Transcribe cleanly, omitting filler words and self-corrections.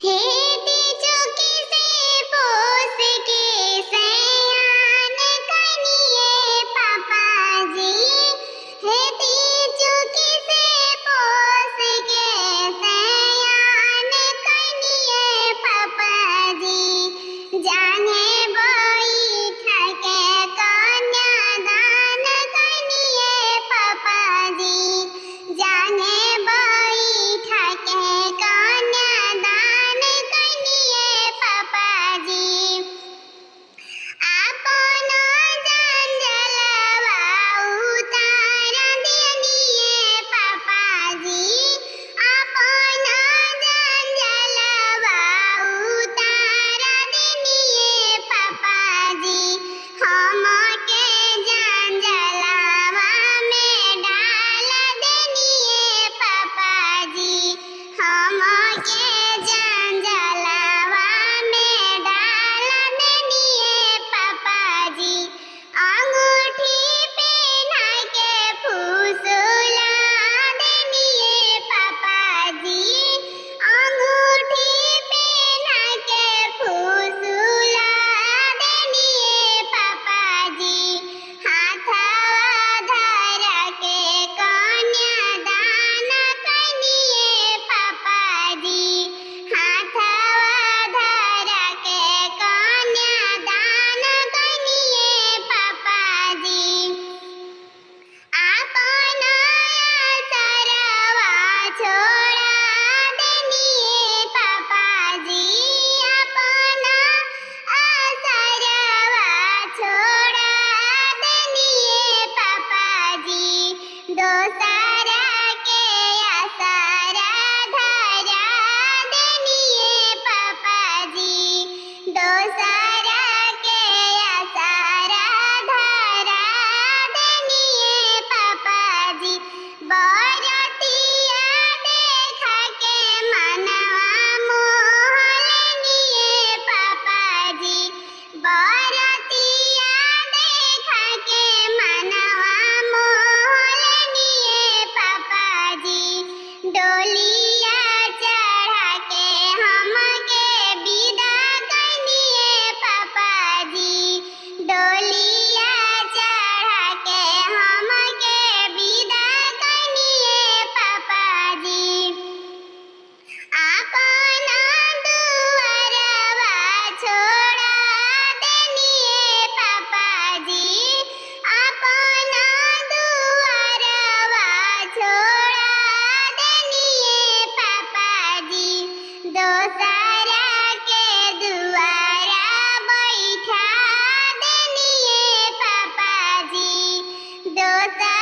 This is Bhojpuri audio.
हेती चुकी से पोस के सयान कनिए पापा जी। हेती चुकी से पोस के सयान कनिए पापा जी। जाने बैठ के कन्यादान कनिए पापा जी। जाने बैठ के कन्यादान कनिए पापा जी। आपन जंजलवा उतार देनिए पापा जी। आपन जंजलवा उतार देनिए पापा जी। हमके जंजलवा में डाल देनिए पापा जी। हमके जंजलवा में डाल देनिए पापा जी। अंगूठी पहना के फुसला देनिए पापा जी। अंगूठी पहना के फुसला देनिए पापा जी। हाथवा धर के कन्यादान कनिए पापा जी। हाथवा धर के कन्यादान कनिए पापा जी। आपन सरवा छोड़ा देनिए पापा जी। आपन सरवा छोड़ा देनिए पापा जी। दोसरा के असरा धरा देनिए पापा जी। दोसरा के असरा धरा देनिए पापा जी। बरतिया देखा के मनवा मोह लेनिए पापा जी। बरतिया देखा के मनवा मोह लेनिए पापा जी। डोलिया चढ़ा के हमके विदा कनिए पापा जी। डोलिया चढ़ा के हमके विदा कनिए पापा जी। आपन दुअरवा छोड़ा देनिए पापा जी। आपन दुअरवा छोड़ा देनिए पापा जी। दोसरा के दुआरा बैठा देनिए पापा जी। दोसरा